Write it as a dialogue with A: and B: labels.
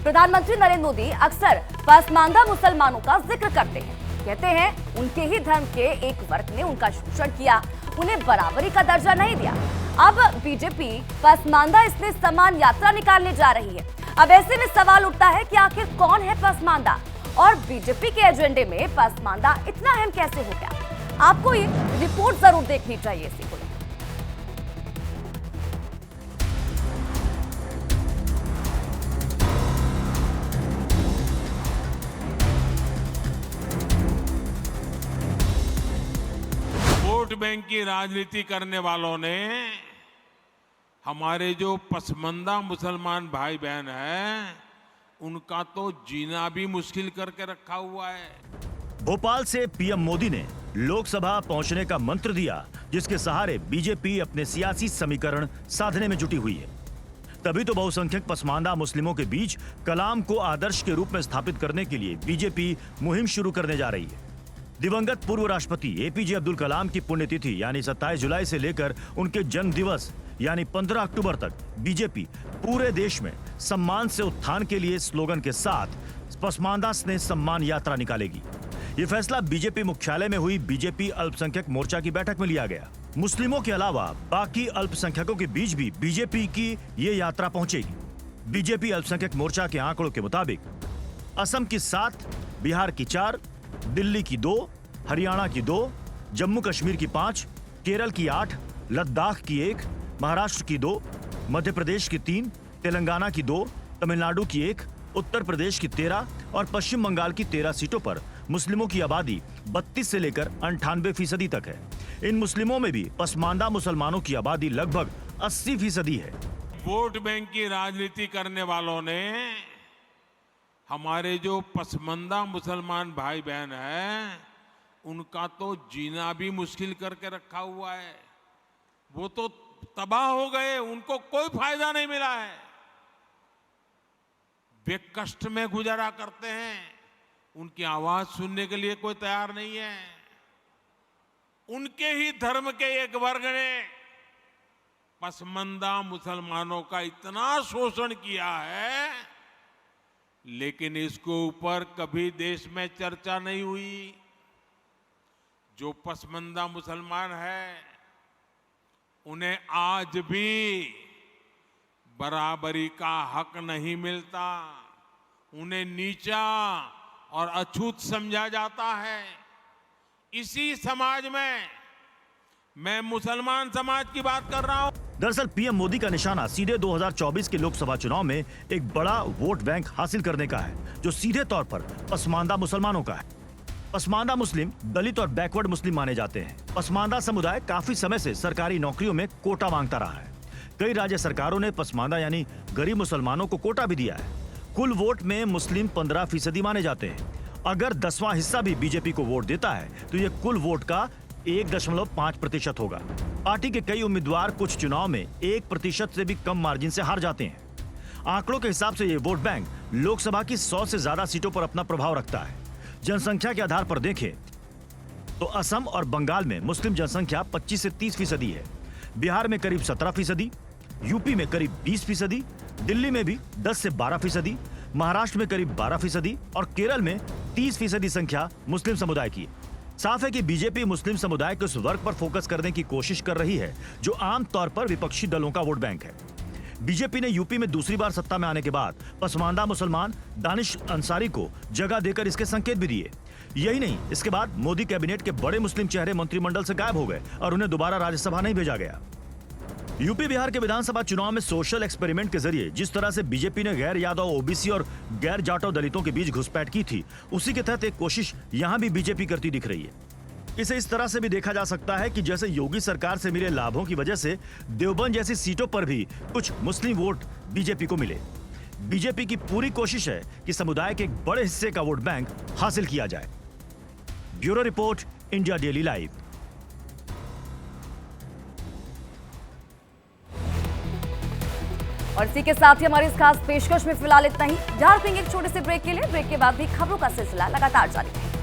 A: प्रधानमंत्री नरेंद्र मोदी अक्सर पसमानदा मुसलमानों का जिक्र करते हैं। कहते हैं उनके ही धर्म के एक वर्ग ने उनका शोषण किया, उन्हें बराबरी का दर्जा नहीं दिया। अब बीजेपी पसमानदा इसलिए सम्मान यात्रा निकालने जा रही है। अब ऐसे में सवाल उठता है कि आखिर कौन है पसमानदा और बीजेपी के एजेंडे में पसमानदा इतना अहम कैसे हो गया। आपको ये रिपोर्ट जरूर देखनी चाहिए इसी को।
B: वोट बैंक की राजनीति करने वालों ने हमारे जो पसमानदा मुसलमान भाई बहन हैं, उनका तो जीना भी मुश्किल करके रखा हुआ है।
C: भोपाल से पीएम मोदी ने लोकसभा पहुंचने का मंत्र दिया, जिसके सहारे बीजेपी अपने सियासी समीकरण साधने में जुटी हुई है। तभी तो बहुसंख्यक पसमानदा मुस्लिमों के बीच कलाम को आदर्श के रूप में स्थापित करने के लिए बीजेपी मुहिम शुरू करने जा रही है। दिवंगत पूर्व राष्ट्रपति एपीजे अब्दुल कलाम की पुण्यतिथि यानी 27 जुलाई से लेकर उनके जन्म दिवस यानी 15 अक्टूबर तक बीजेपी पूरे देश में सम्मान से उत्थान के लिए स्लोगन के साथ पसमानदा स्नेह सम्मान यात्रा निकालेगी। ये फैसला बीजेपी मुख्यालय में हुई बीजेपी अल्पसंख्यक मोर्चा की बैठक में लिया गया। मुस्लिमों के अलावा बाकी अल्पसंख्यकों के बीच भी बीजेपी की ये यात्रा पहुंचेगी। बीजेपी अल्पसंख्यक मोर्चा के आंकड़ों के मुताबिक असम की 7, बिहार की 4, दिल्ली की 2, हरियाणा की 2, जम्मू कश्मीर की 5, केरल की 8, लद्दाख की 1, महाराष्ट्र की 2, मध्य प्रदेश की 3, तेलंगाना की 2, तमिलनाडु की 1, उत्तर प्रदेश की 13 और पश्चिम बंगाल की 13 सीटों पर मुस्लिमों की आबादी 32 से लेकर 98% तक है। इन मुस्लिमों में भी पसमानदा मुसलमानों की आबादी लगभग 80% है।
B: वोट बैंक की राजनीति करने वालों ने हमारे जो पसमानदा मुसलमान भाई बहन हैं, उनका तो जीना भी मुश्किल करके रखा हुआ है। वो तो तबाह हो गए, उनको कोई फायदा नहीं मिला है। वे कष्ट में गुजारा करते हैं, उनकी आवाज सुनने के लिए कोई तैयार नहीं है। उनके ही धर्म के एक वर्ग ने पसमानदा मुसलमानों का इतना शोषण किया है, लेकिन इसके ऊपर कभी देश में चर्चा नहीं हुई। जो पसमानदा मुसलमान है, उन्हें आज भी बराबरी का हक नहीं मिलता। उन्हें नीचा और अछूत समझा जाता है। इसी समाज में मैं मुसलमान समाज की बात कर रहा हूं।
C: दरअसल पीएम मोदी का निशाना सीधे 2024 के लोकसभा चुनाव में एक बड़ा वोट बैंक हासिल करने का है, जो सीधे तौर पर पसमानदा मुसलमानों का है। पसमानदा मुस्लिम दलित और बैकवर्ड मुस्लिम माने जाते हैं। पसमानदा समुदाय काफी समय से सरकारी नौकरियों में कोटा मांगता रहा है। कई राज्य सरकारों ने पसमानदा यानी गरीब मुसलमानों को कोटा भी दिया है। कुल वोट में मुस्लिम 15% माने जाते हैं। अगर 10वां हिस्सा भी बीजेपी को वोट देता है तो ये कुल वोट का 1.5% होगा। पार्टी के कई उम्मीदवार कुछ चुनाव में 1% से भी कम मार्जिन से हार जाते हैं। आंकड़ों के हिसाब से ये वोट बैंक लोकसभा की 100 से ज्यादा सीटों पर अपना प्रभाव रखता है। जनसंख्या के आधार पर देखें तो असम और बंगाल में मुस्लिम जनसंख्या 25 से 30% है। बिहार में करीब 17%, यूपी में करीब 20%, दिल्ली में भी 10 से 12%, महाराष्ट्र में करीब 12% और केरल में 30% संख्या मुस्लिम समुदाय की है। साफ है कि बीजेपी मुस्लिम समुदाय के उस वर्ग पर फोकस करने की कोशिश कर रही है जो आमतौर पर विपक्षी दलों का वोट बैंक है। बीजेपी ने यूपी में दूसरी बार सत्ता में आने के बाद पसमानदा मुसलमान दानिश अंसारी को जगह देकर इसके संकेत भी दिए। यही नहीं, इसके बाद मोदी कैबिनेट के बड़े मुस्लिम चेहरे मंत्रिमंडल से गायब हो गए और उन्हें दोबारा राज्यसभा नहीं भेजा गया। यूपी बिहार के विधानसभा चुनाव में सोशल एक्सपेरिमेंट के जरिए जिस तरह से बीजेपी ने गैर यादव ओबीसी और गैर जाटव दलितों के बीच घुसपैठ की थी, उसी के तहत एक कोशिश यहां भी बीजेपी करती दिख रही है। इसे इस तरह से भी देखा जा सकता है कि जैसे योगी सरकार से मिले लाभों की वजह से देवबंद जैसी सीटों पर भी कुछ मुस्लिम वोट बीजेपी को मिले। बीजेपी की पूरी कोशिश है कि समुदाय के एक बड़े हिस्से का वोट बैंक हासिल किया जाए। Bureau report, India daily live.
A: और इसी के साथ ही हमारी इस खास पेशकश में फिलहाल इतना ही। ध्यान रखेंगे एक छोटे से ब्रेक के लिए। ब्रेक के बाद भी खबरों का सिलसिला लगातार जारी है।